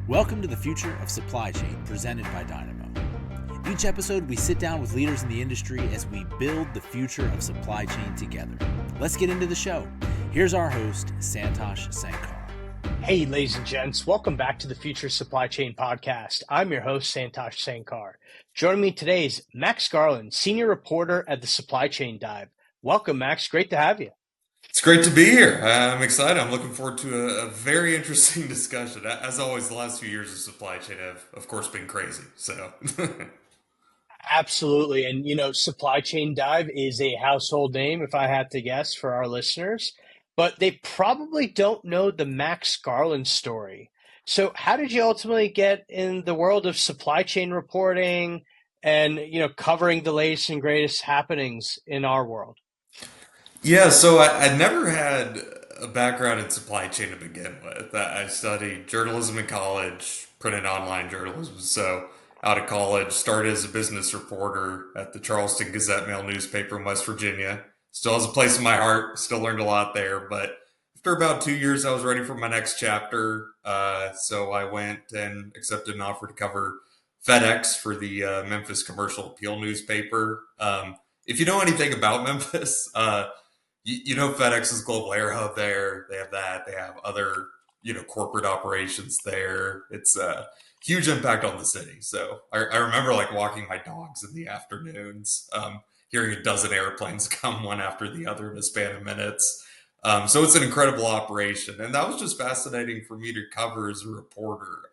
Welcome to the Future of Supply Chain, presented by Dynamo. Each episode, we sit down with leaders in the industry as we build the future of supply chain together. Let's get into the show. Here's our host, Santosh Sankar. Hey, ladies and gents, welcome back to the Future Supply Chain Podcast. I'm your host, Santosh Sankar. Joining me today is Max Garland, senior reporter at the Supply Chain Dive. Welcome, Max. Great to have you. It's great to be here. I'm excited. I'm looking forward to a very interesting discussion. As always, the last few years of supply chain have, of course, been crazy. So, Absolutely. And, Supply Chain Dive is a household name, if I had to guess, for our listeners. But they probably don't know the Max Garland story. So how did you ultimately get in the world of supply chain reporting and, covering the latest and greatest happenings in our world? yeah, so I never had a background in supply chain to begin with. I studied journalism in college, printed online journalism. So, out of college, started as a business reporter at the Charleston Gazette-Mail newspaper in West Virginia. Still has a place in my heart. Still learned a lot there. But after about 2 years, I was ready for my next chapter. So I went and accepted an offer to cover FedEx for the Memphis Commercial Appeal newspaper. If you know anything about Memphis, you know FedEx's global air hub there. They have that. They have other corporate operations there. It's a huge impact on the city. So I remember like walking my dogs in the afternoons, hearing a dozen airplanes come one after the other in a span of minutes. So it's an incredible operation, and that was just fascinating for me to cover as a reporter.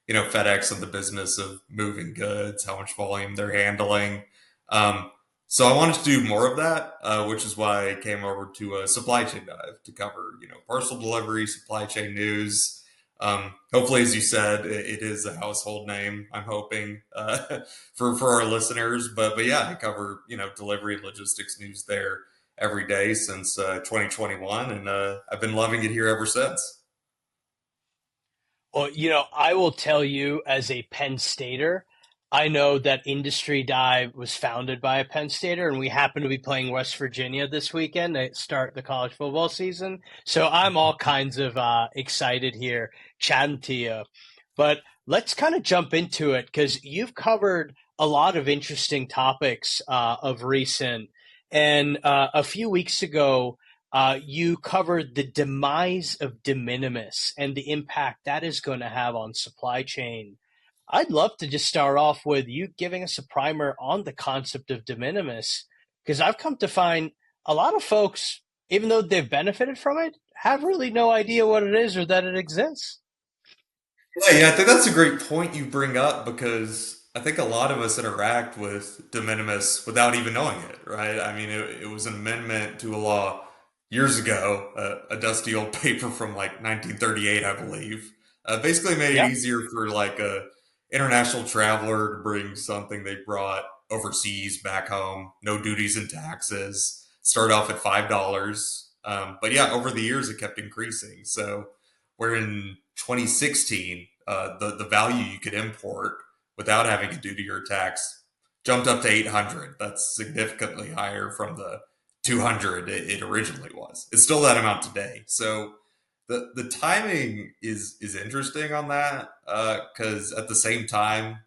FedEx and the business of moving goods, how much volume they're handling. So I wanted to do more of that, which is why I came over to a Supply Chain Dive to cover, parcel delivery, supply chain news. Hopefully, as you said, it is a household name. I'm hoping for our listeners, but yeah, I cover delivery and logistics news there every day since 2021, and I've been loving it here ever since. Well, I will tell you as a Penn Stater, I know that Industry Dive was founded by a Penn Stater, and we happen to be playing West Virginia this weekend to start the college football season. So I'm all kinds of excited here chatting to you. But let's kind of jump into it because you've covered a lot of interesting topics of recent. And a few weeks ago, you covered the demise of de minimis and the impact that is going to have on supply chain. I'd love to just start off with you giving us a primer on the concept of de minimis, because I've come to find a lot of folks, even though they've benefited from it, have really no idea what it is or that it exists. Yeah, I think that's a great point you bring up because I think a lot of us interact with de minimis without even knowing it, right? I mean, it was an amendment to a law years ago, a dusty old paper from like 1938, I believe. Basically made it Yep. easier for like a international traveler to bring something they brought overseas back home, no duties and taxes, start off at $5. But yeah, over the years it kept increasing. So we're in 2016, the value you could import without having a duty or tax jumped up to 800. That's significantly higher from the 200 it originally was. It's still that amount today. So the timing is interesting on that because at the same time,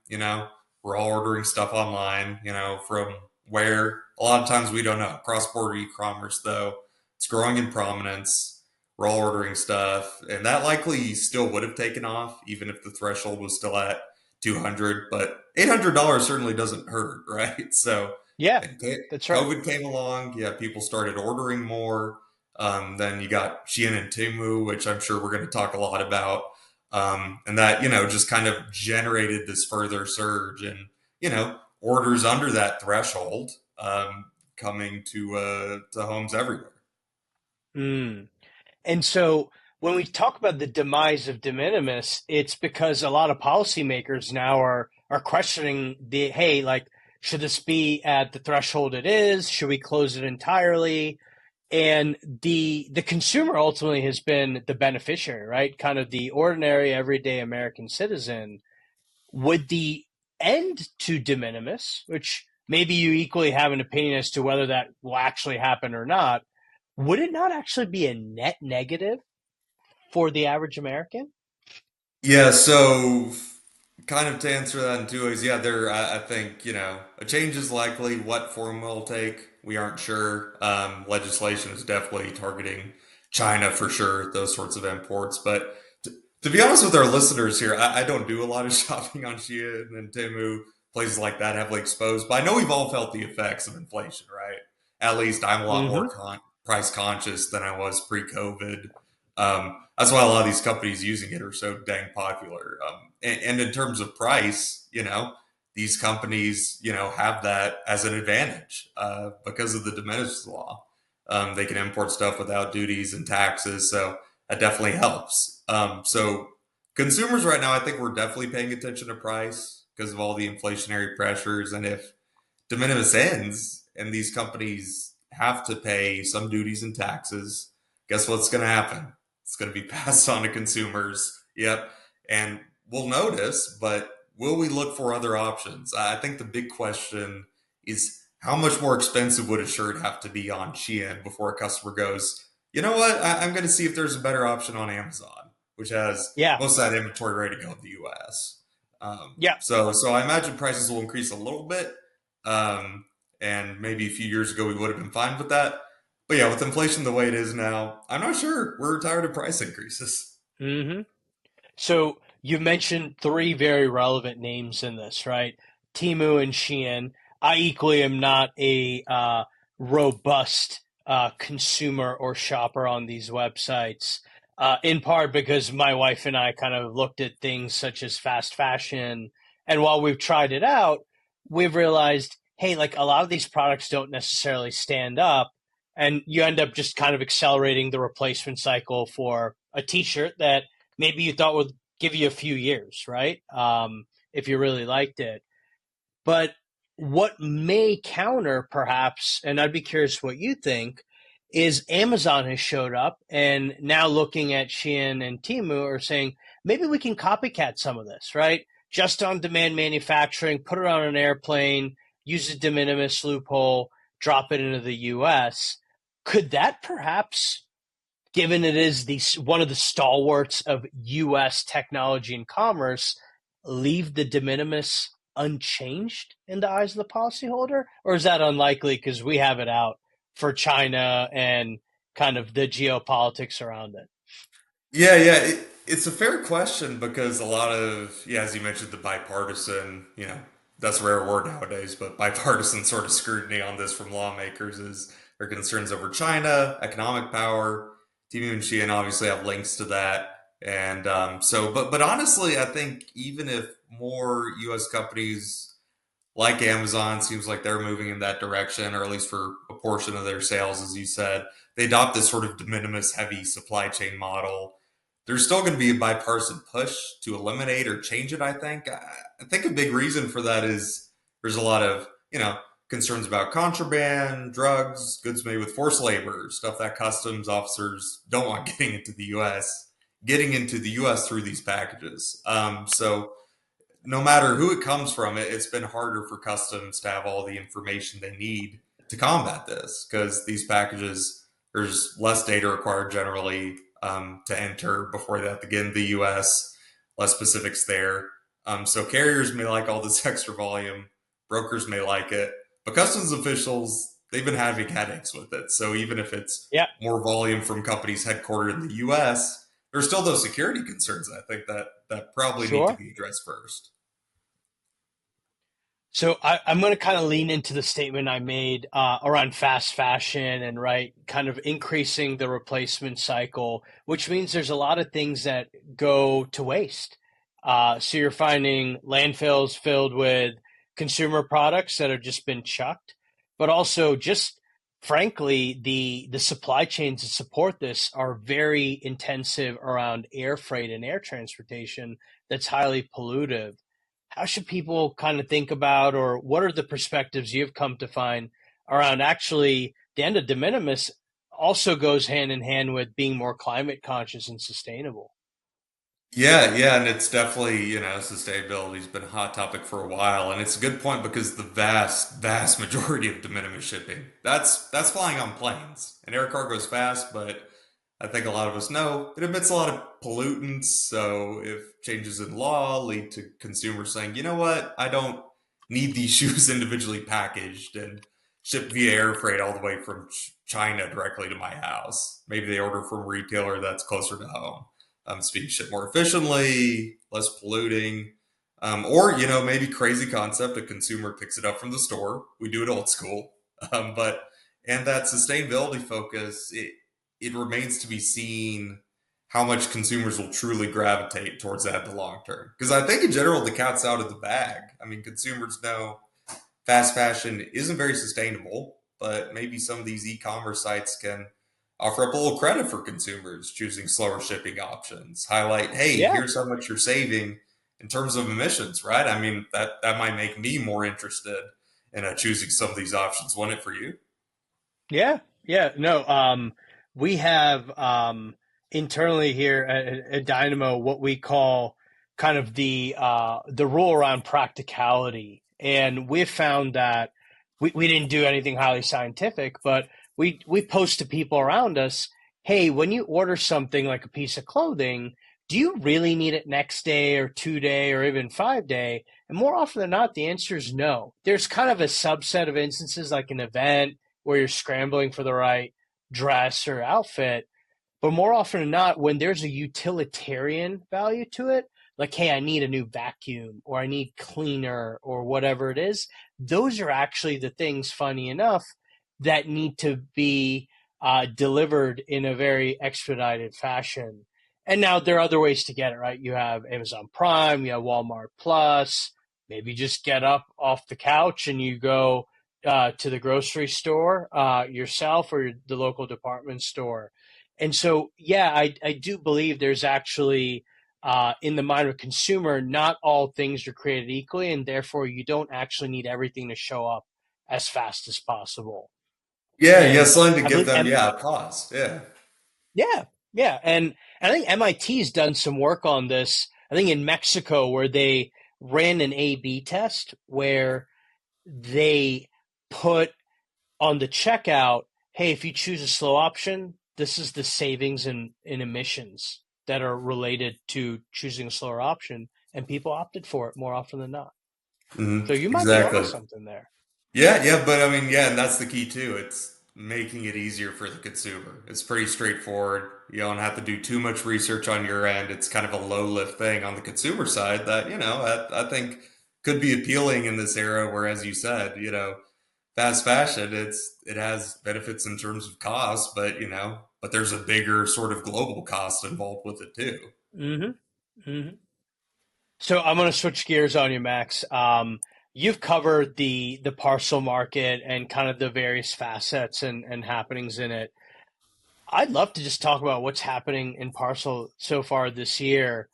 we're all ordering stuff online, from where a lot of times we don't know. Cross-border e-commerce, though, it's growing in prominence. We're all ordering stuff, and that likely still would have taken off even if the threshold was still at 200. But $800 certainly doesn't hurt, right? So Yeah, and that's right. COVID came along. Yeah, people started ordering more. Then you got Shein and Timu, which I'm sure we're going to talk a lot about. And that, just kind of generated this further surge and, orders under that threshold coming to homes everywhere. Mm. And so when we talk about the demise of de minimis, it's because a lot of policymakers now are questioning hey, like, should this be at the threshold it is? Should we close it entirely? And the consumer ultimately has been the beneficiary, right? Kind of the ordinary, everyday American citizen. Would the end to de minimis, which maybe you equally have an opinion as to whether that will actually happen or not, would it not actually be a net negative for the average American? Yeah, so kind of to answer that in two ways, yeah, I think, a change is likely. What form will take, we aren't sure. Legislation is definitely targeting China for sure, those sorts of imports. But to be honest with our listeners here, I don't do a lot of shopping on Shein and Temu, places like that heavily exposed. But I know we've all felt the effects of inflation, right? At least I'm a lot more Hmm. price conscious than I was pre-COVID. That's why a lot of these companies using it are so dang popular. And in terms of price, these companies, have that as an advantage because of the de minimis law. They can import stuff without duties and taxes, so that definitely helps. So consumers right now, I think we're definitely paying attention to price because of all the inflationary pressures. And if de minimis ends and these companies have to pay some duties and taxes, guess what's going to happen? It's going to be passed on to consumers. Yep. And we'll notice, but will we look for other options? I think the big question is how much more expensive would a shirt have to be on Shein before a customer goes, you know what? I'm going to see if there's a better option on Amazon, which has Yeah. most of that inventory ready to go in the US. Yeah. So I imagine prices will increase a little bit, um, and maybe a few years ago we would have been fine with that. But yeah, with inflation the way it is now, I'm not sure. We're tired of price increases. Hmm. So you mentioned three very relevant names in this, right? Timu and Shein. I equally am not a robust consumer or shopper on these websites, in part because my wife and I kind of looked at things such as fast fashion. And while we've tried it out, we've realized, hey, like a lot of these products don't necessarily stand up. And you end up just kind of accelerating the replacement cycle for a t shirt that maybe you thought would give you a few years, right? If you really liked it. But what may counter, perhaps, and I'd be curious what you think, is Amazon has showed up and now looking at Shein and Timu are saying maybe we can copycat some of this, right? Just on demand manufacturing, put it on an airplane, use a de minimis loophole, drop it into the US. Could that perhaps, given it is one of the stalwarts of U.S. technology and commerce, leave the de minimis unchanged in the eyes of the policyholder, or is that unlikely because we have it out for China and kind of the geopolitics around it? Yeah. It's a fair question because a lot of, yeah, as you mentioned, the bipartisan, that's a rare word nowadays, but bipartisan sort of scrutiny on this from lawmakers is their concerns over China, economic power. TV and Shein obviously have links to that. And but honestly, I think even if more U.S. companies like Amazon seems like they're moving in that direction, or at least for a portion of their sales, as you said, they adopt this sort of de minimis heavy supply chain model. There's still going to be a bipartisan push to eliminate or change it, I think. I think a big reason for that is there's a lot of, concerns about contraband, drugs, goods made with forced labor, stuff that customs officers don't want getting into the US through these packages. So no matter who it comes from, it's been harder for customs to have all the information they need to combat this because these packages, there's less data required generally to enter before they have to get into the US, less specifics there. So carriers may like all this extra volume, brokers may like it, but customs officials, they've been having headaches with it. So even if it's Yeah, more volume from companies headquartered in the US, there's still those security concerns I think that probably need to sure. be addressed first. So I'm going to kind of lean into the statement I made around fast fashion and right, kind of increasing the replacement cycle, which means there's a lot of things that go to waste. So you're finding landfills filled with consumer products that have just been chucked, but also just frankly, the supply chains that support this are very intensive around air freight and air transportation that's highly pollutive. How should people kind of think about, or what are the perspectives you've come to find around actually the end of de minimis also goes hand in hand with being more climate conscious and sustainable? Yeah, and it's definitely, sustainability's been a hot topic for a while, and it's a good point because the vast majority of de minimis shipping, that's flying on planes. And air cargo is fast, but I think a lot of us know it emits a lot of pollutants. So if changes in law lead to consumers saying, you know what, I don't need these shoes individually packaged and shipped via air freight all the way from China directly to my house. Maybe they order from a retailer that's closer to home. It's being shipped more efficiently, less polluting. Or, maybe crazy concept, a consumer picks it up from the store. We do it old school. But and that sustainability focus, it remains to be seen how much consumers will truly gravitate towards that in the long term. Because I think in general, the cat's out of the bag. I mean, consumers know fast fashion isn't very sustainable, but maybe some of these e-commerce sites can offer up a little credit for consumers choosing slower shipping options. Highlight, hey, Yeah, here's how much you're saving in terms of emissions, right? I mean, that might make me more interested in choosing some of these options. Wouldn't it for you? yeah, yeah. No, we have internally here at Dynamo what we call kind of the rule around practicality, and we've found that we didn't do anything highly scientific, but we post to people around us, hey, when you order something like a piece of clothing, do you really need it next day or 2 day or even 5 day? And more often than not, the answer is no. There's kind of a subset of instances like an event where you're scrambling for the right dress or outfit. But more often than not, when there's a utilitarian value to it, like, hey, I need a new vacuum or I need cleaner or whatever it is, those are actually the things, funny enough, that need to be delivered in a very expedited fashion. And now there are other ways to get it, right? You have Amazon Prime, you have Walmart Plus. Maybe just get up off the couch and you go to the grocery store yourself or the local department store. And so, yeah, I do believe there's actually, in the mind of a consumer, not all things are created equally, and therefore you don't actually need everything to show up as fast as possible. Yeah, yeah, And something to I give believe, them, yeah, a pause. Yeah. yeah, yeah, and I think MIT's done some work on this. I think in Mexico, where they ran an A/B test where they put on the checkout, hey, if you choose a slow option, this is the savings in emissions that are related to choosing a slower option. And people opted for it more often than not. So you might be onto Exactly. something there. Yeah, yeah, but I mean, yeah, and that's the key too. It's making it easier for the consumer. It's pretty straightforward. You don't have to do too much research on your end. It's kind of a low lift thing on the consumer side that, I think could be appealing in this era where, as you said, fast fashion, it has benefits in terms of cost, but there's a bigger sort of global cost involved with it too. Mm-hmm. Mm-hmm. So I'm going to switch gears on you, Max. You've covered the parcel market and kind of the various facets and happenings in it. I'd love to just talk about what's happening in parcel so far this year.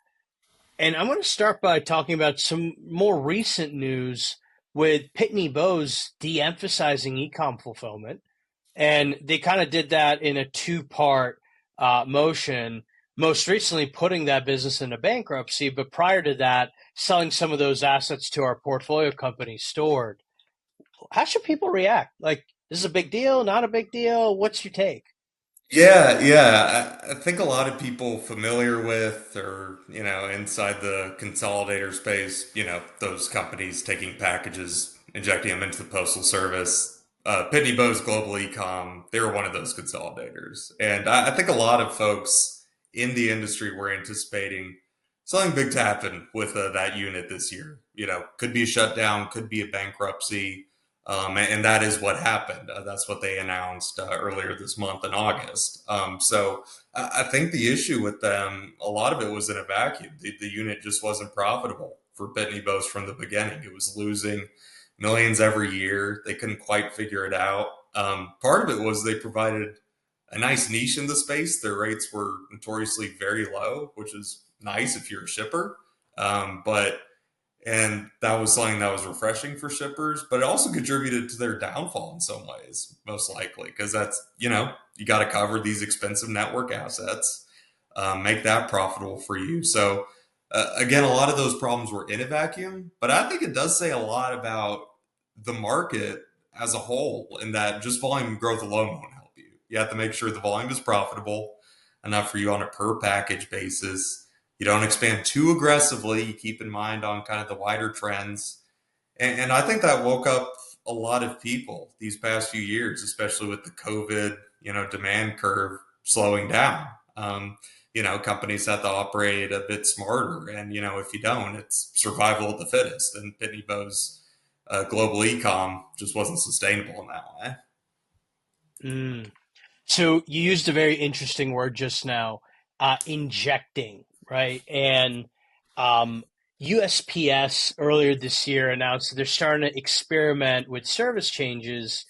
And I'm going to start by talking about some more recent news with Pitney Bowes de-emphasizing e-com fulfillment. And they kind of did that in a two-part motion, most recently putting that business into bankruptcy, but prior to that, selling some of those assets to our portfolio company, Stored. How should people react? Like, this is a big deal, not a big deal? What's your take? Yeah, yeah. I think a lot of people familiar with or, inside the consolidator space, those companies taking packages, injecting them into the postal service. Pitney Bowes Global Ecom, they were one of those consolidators. And I think a lot of folks in the industry were anticipating something big to happen with that unit this year. Could be a shutdown, could be a bankruptcy. And that is what happened. That's what they announced earlier this month in August. So I think the issue with them, a lot of it was in a vacuum. The unit just wasn't profitable for Pitney Bowes from the beginning. It was losing millions every year. They couldn't quite figure it out. Part of it was they provided a nice niche in the space. Their rates were notoriously very low, which is nice if you're a shipper. But and that was something that was refreshing for shippers, but it also contributed to their downfall in some ways, most likely, because that's, you got to cover these expensive network assets, make that profitable for you. So, again, a lot of those problems were in a vacuum, but I think it does say a lot about the market as a whole, in that just volume growth alone won't help you. You have to make sure the volume is profitable. enough for you on a per package basis. You don't expand too aggressively. You keep in mind on kind of the wider trends. And I think that woke up a lot of people these past few years, especially with the COVID, demand curve slowing down. Companies have to operate a bit smarter. And, if you don't, it's survival of the fittest. And Pitney Bowes global e-com just wasn't sustainable in that way. Mm. So you used a very interesting word just now, injecting, right? And um, USPS earlier this year announced that they're starting to experiment with service changes.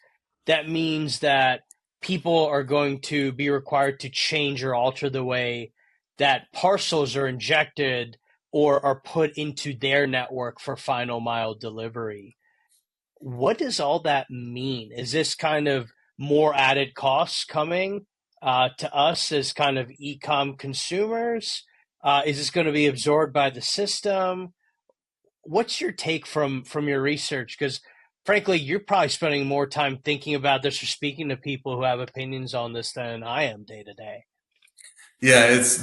That means that people are going to be required to change or alter the way that parcels are injected or are put into their network for final mile delivery. What does all that mean? Is this kind of more added costs coming to us as kind of e-com consumers? Is this going to be absorbed by the system? What's your take from your research? Because frankly, you're probably spending more time thinking about this or speaking to people who have opinions on this than I am day to day. Yeah, it's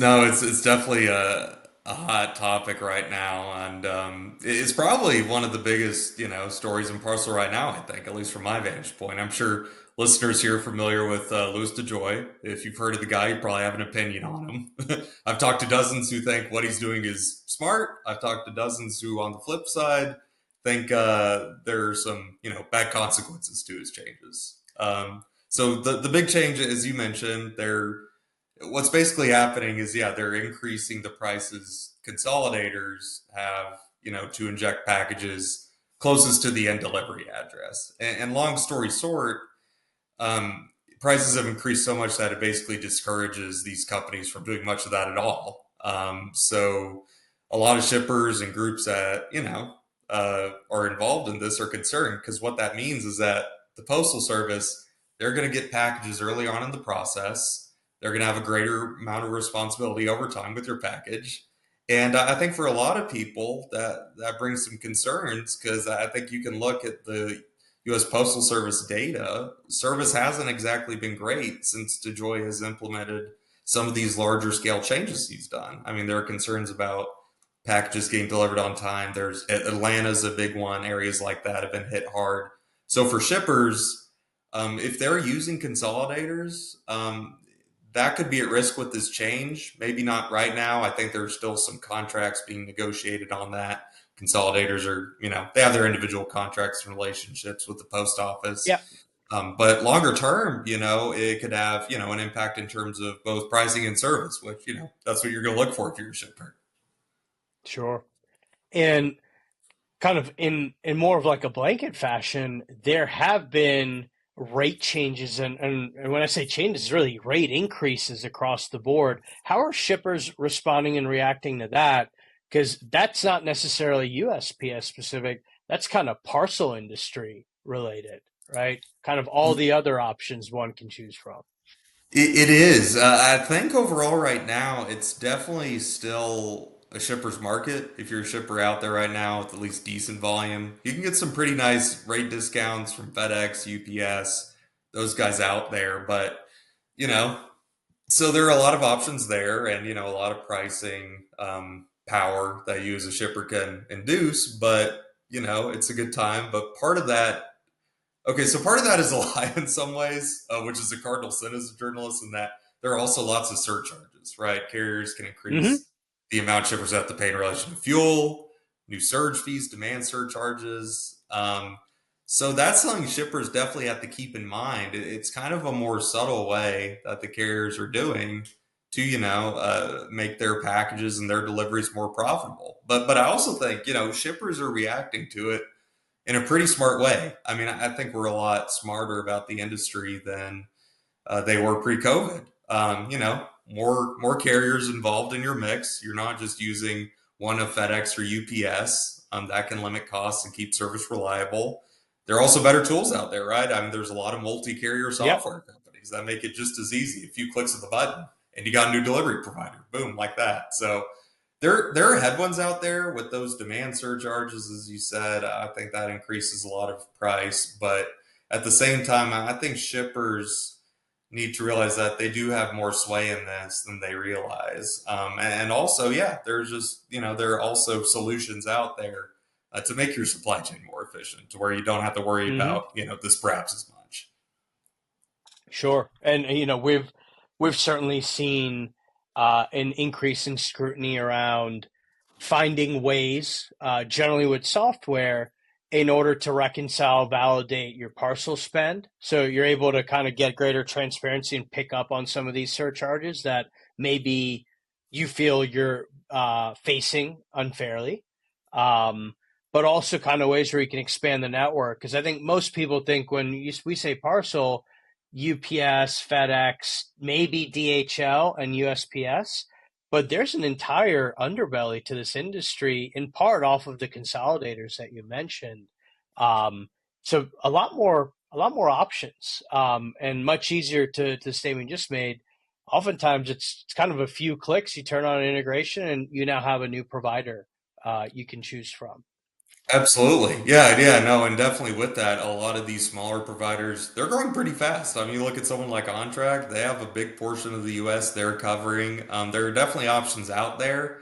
definitely a hot topic right now, and it's probably one of the biggest stories in Parcel right now. I think, at least from my vantage point. I'm sure listeners here are familiar with Louis DeJoy. If you've heard of the guy, you probably have an opinion on him. I've talked to dozens who think what he's doing is smart. I've talked to dozens who, on the flip side, think there are some bad consequences to his changes. So the big change, as you mentioned, what's basically happening is, yeah, they're increasing the prices consolidators have, to inject packages closest to the end delivery address. And long story short, um, prices have increased so much that it basically discourages these companies from doing much of that at all. So a lot of shippers and groups that, are involved in this are concerned, because what that means is that the Postal Service, they're going to get packages early on in the process. They're going to have a greater amount of responsibility over time with your package. And I think for a lot of people that brings some concerns, because I think you can look at the U.S. Postal Service data. Service hasn't exactly been great since DeJoy has implemented some of these larger scale changes he's done. I mean, there are concerns about packages getting delivered on time. There's Atlanta's a big one. Areas like that have been hit hard. So for shippers, if they're using consolidators, that could be at risk with this change. Maybe not right now. I think there's still some contracts being negotiated on that. Consolidators are, they have their individual contracts and relationships with the post office. Yeah, But longer term, it could have, an impact in terms of both pricing and service, which, that's what you're going to look for if you're a shipper. sure. And kind of in more of like a blanket fashion, there have been rate changes and when I say changes, really rate increases across the board. How are shippers responding and reacting to that? Because that's not necessarily USPS specific. That's kind of parcel industry related, right? Kind of all the other options one can choose from. It is. I think overall, right now, it's definitely still a shipper's market. If you're a shipper out there right now with at least decent volume, you can get some pretty nice rate discounts from FedEx, UPS, those guys out there. But, you know, so there are a lot of options there, and, a lot of pricing power that you as a shipper can induce. But, it's a good time. But part of that, okay, so part of that is a lie in some ways, which is a cardinal sin as a journalist, in that there are also lots of surcharges, right? Carriers can Hmm. increase the amount shippers have to pay in relation to fuel, new surge fees, demand surcharges. So that's something shippers definitely have to keep in mind. It's kind of a more subtle way that the carriers are doing to, make their packages and their deliveries more profitable. But I also think, shippers are reacting to it in a pretty smart way. I mean, I think we're a lot smarter about the industry than they were pre-COVID. More carriers involved in your mix. You're not just using one of FedEx or UPS. That can limit costs and keep service reliable. There are also better tools out there, right? I mean, there's a lot of multi-carrier Yep. software companies that make it just as easy. A few clicks of the button, and you got a new delivery provider. Boom, like that. So there are headwinds out there with those demand surcharges, as you said. I think that increases a lot of price, but at the same time, I think shippers, need to realize that they do have more sway in this than they realize. And also, yeah, there's just, there are also solutions out there to make your supply chain more efficient to where you don't have to worry Hmm. about, this perhaps as much. Sure. And we've certainly seen an increase in scrutiny around finding ways, generally with software, in order to reconcile, validate your parcel spend. So you're able to kind of get greater transparency and pick up on some of these surcharges that maybe you feel you're facing unfairly. Um, but also kind of ways where you can expand the network. Because I think most people think when we say parcel, UPS, FedEx, maybe DHL and USPS, but there's an entire underbelly to this industry, in part off of the consolidators that you mentioned. Um, so a lot more options, and much easier to the statement you just made. Oftentimes, it's kind of a few clicks. You turn on an integration, and you now have a new provider you can choose from. Absolutely. Yeah, yeah, no, and definitely with that, a lot of these smaller providers, they're growing pretty fast. I mean, you look at someone like OnTrack, they have a big portion of the US they're covering. There are definitely options out there.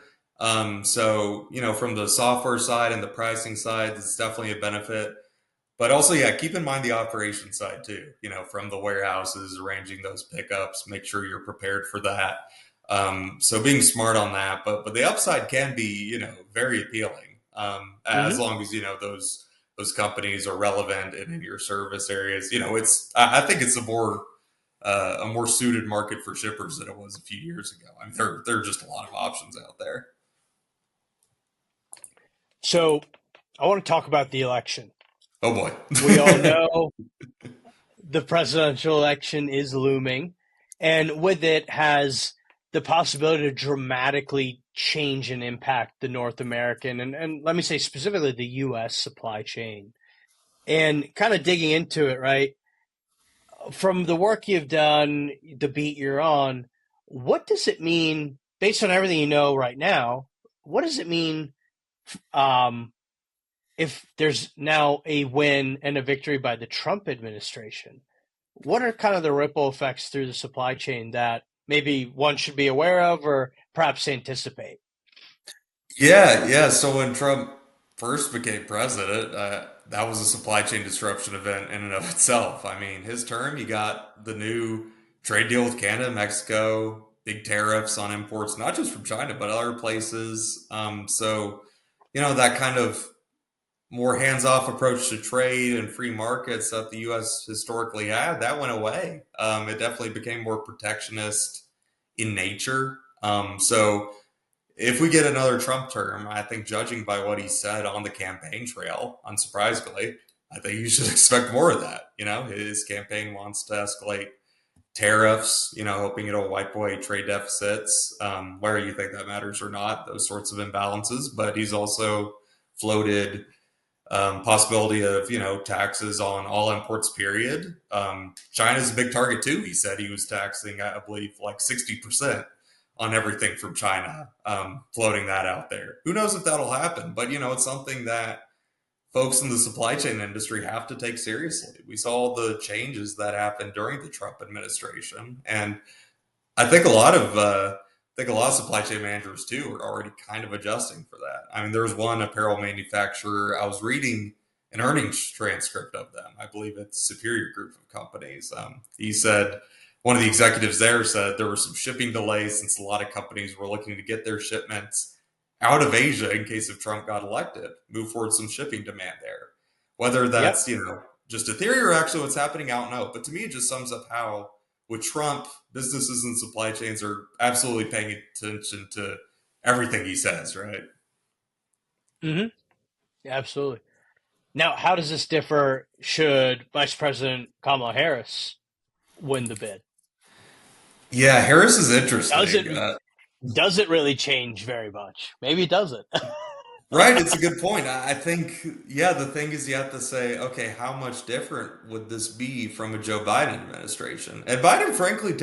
So, from the software side and the pricing side, it's definitely a benefit. But also, yeah, keep in mind the operation side too, from the warehouses, arranging those pickups, make sure you're prepared for that. So being smart on that, but the upside can be, very appealing, as Hmm. long as those companies are relevant and in your service areas. I think it's a more suited market for shippers than it was a few years ago. I mean, there are just a lot of options out there. So I want to talk about the election. Oh boy. We all know the presidential election is looming, and with it has the possibility to dramatically change and impact the North American and let me say specifically the US supply chain. And kind of digging into it, right? From the work you've done, the beat you're on, what does it mean based on everything you know right now? What does it mean um, if there's now a win and a victory by the Trump administration? What are kind of the ripple effects through the supply chain that maybe one should be aware of or perhaps anticipate? Yeah, yeah. So when Trump first became president, that was a supply chain disruption event in and of itself. I mean, his term, you got the new trade deal with Canada, Mexico, big tariffs on imports, not just from China, but other places. So, that kind of more hands-off approach to trade and free markets that the U.S. historically had, that went away. It definitely became more protectionist in nature. So if we get another Trump term, I think judging by what he said on the campaign trail, unsurprisingly, I think you should expect more of that. His campaign wants to escalate tariffs, hoping it'll wipe away trade deficits, whether you think that matters or not, those sorts of imbalances. But he's also floated possibility of taxes on all imports. Period. China's a big target too. He said he was taxing, I believe, like 60% on everything from China, floating that out there. Who knows if that'll happen? But it's something that folks in the supply chain industry have to take seriously. We saw the changes that happened during the Trump administration, and I think a lot of supply chain managers too are already kind of adjusting for that. I mean, there's one apparel manufacturer I was reading an earnings transcript of them. I believe it's Superior Group of companies. He said one of the executives there said there were some shipping delays since a lot of companies were looking to get their shipments out of Asia in case if Trump got elected, move forward some shipping demand there. Whether Yep. that's just a theory or actually what's happening, I don't know. But to me, it just sums up how with Trump, businesses and supply chains are absolutely paying attention to everything he says, right? Hmm. Absolutely. Now, how does this differ should Vice President Kamala Harris win the bid? Yeah, Harris is Does interesting. it does it really change very much? Maybe it doesn't. Right, it's a good point. I think, yeah, the thing is you have to say, okay, how much different would this be from a Joe Biden administration? And Biden, frankly,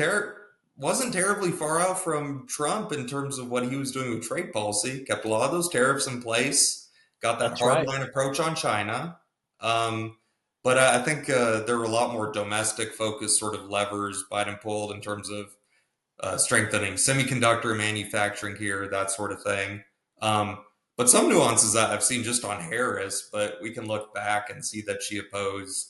wasn't terribly far out from Trump in terms of what he was doing with trade policy. Kept a lot of those tariffs in place, got that That's right. hardline approach on China. Um, But I think there were a lot more domestic focused sort of levers Biden pulled in terms of strengthening semiconductor manufacturing here, that sort of thing. Um, but some nuances that I've seen just on Harris, but we can look back and see that she opposed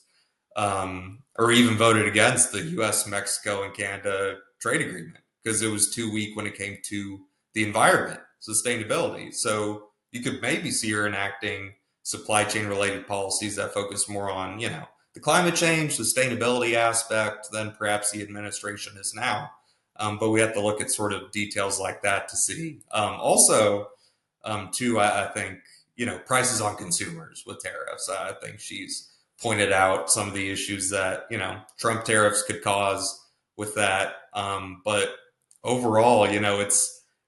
or even voted against the US, Mexico, and Canada trade agreement because it was too weak when it came to the environment, sustainability. So you could maybe see her enacting supply chain related policies that focus more on, the climate change, sustainability aspect than perhaps the administration is now. But we have to look at sort of details like that to see. Too, I think, prices on consumers with tariffs. I think she's pointed out some of the issues that, Trump tariffs could cause with that. But overall,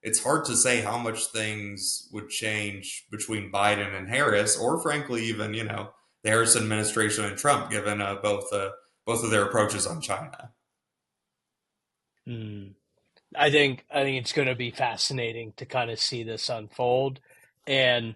it's hard to say how much things would change between Biden and Harris, or frankly, even, the Harris administration and Trump, given both of their approaches on China. I think it's going to be fascinating to kind of see this unfold, and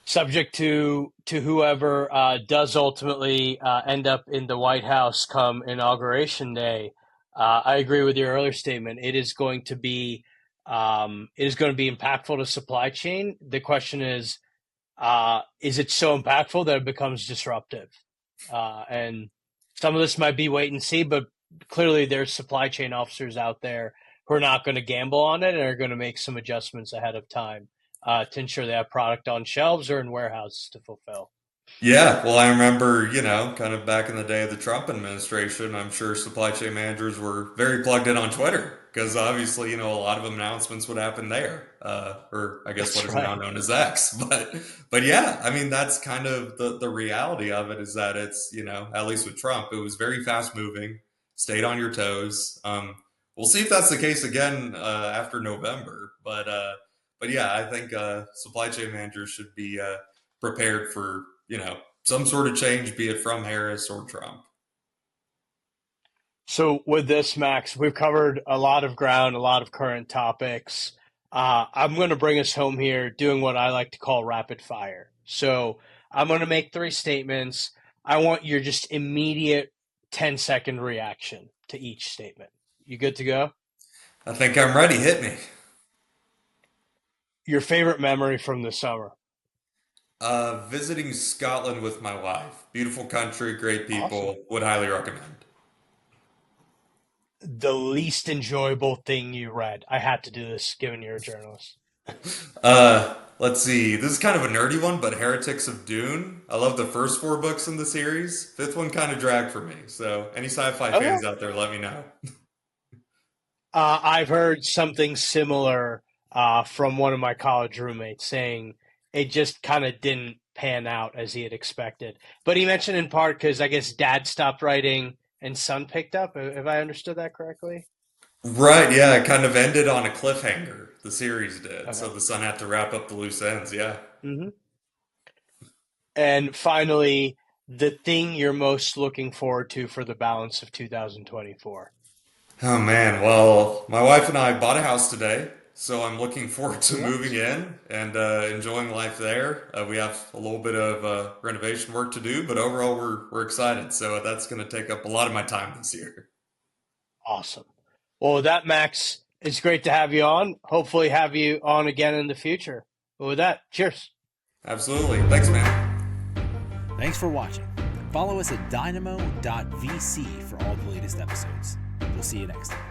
subject to whoever does ultimately end up in the White House come Inauguration Day. I agree with your earlier statement. It is going to be impactful to supply chain. The question is it so impactful that it becomes disruptive? And some of this might be wait and see, but clearly there's supply chain officers out there who are not going to gamble on it and are going to make some adjustments ahead of time to ensure they have product on shelves or in warehouses to fulfill. Yeah, well, I remember, kind of back in the day of the Trump administration, I'm sure supply chain managers were very plugged in on Twitter because obviously, a lot of announcements would happen there, or I guess That's what is right. now known as X. But yeah, I mean, that's kind of the reality of it is that it's, at least with Trump, it was very fast moving, stayed on your toes. We'll see if that's the case again after November. But yeah, I think supply chain managers should be prepared for some sort of change, be it from Harris or Trump. So with this, Max, we've covered a lot of ground, a lot of current topics. I'm going to bring us home here doing what I like to call rapid fire. So I'm going to make 3 statements. I want your just immediate 10-second reaction to each statement. You good to go? I think I'm ready. Hit me. Your favorite memory from the summer? Visiting Scotland with my wife. Beautiful country, great Awesome. people. Would highly recommend. The least enjoyable thing you read? I had to do this given you're a journalist. Let's see. This is kind of a nerdy one, but Heretics of Dune. I love the first 4 books in the series. 5th one kind of dragged for me. So any sci-fi Okay. fans out there, let me know. I've heard something similar from one of my college roommates saying it just kind of didn't pan out as he had expected. But he mentioned in part because I guess dad stopped writing and son picked up. Have I understood that correctly? Right, yeah, it kind of ended on a cliffhanger. The series did. So Okay. the son had to wrap up the loose ends, yeah. hmm And finally, the thing you're most looking forward to for the balance of 2024. Oh man, well, my wife and I bought a house today, so I'm looking forward to moving Congrats. in and enjoying life there. We have a little bit of renovation work to do, but overall we're excited. So that's going to take up a lot of my time this year. Awesome. Well, with that, Max, it's great to have you on. Hopefully, have you on again in the future. But with that, cheers. Absolutely. Thanks, man. Thanks for watching. Follow us at dynamo.vc for all the latest episodes. We'll see you next time.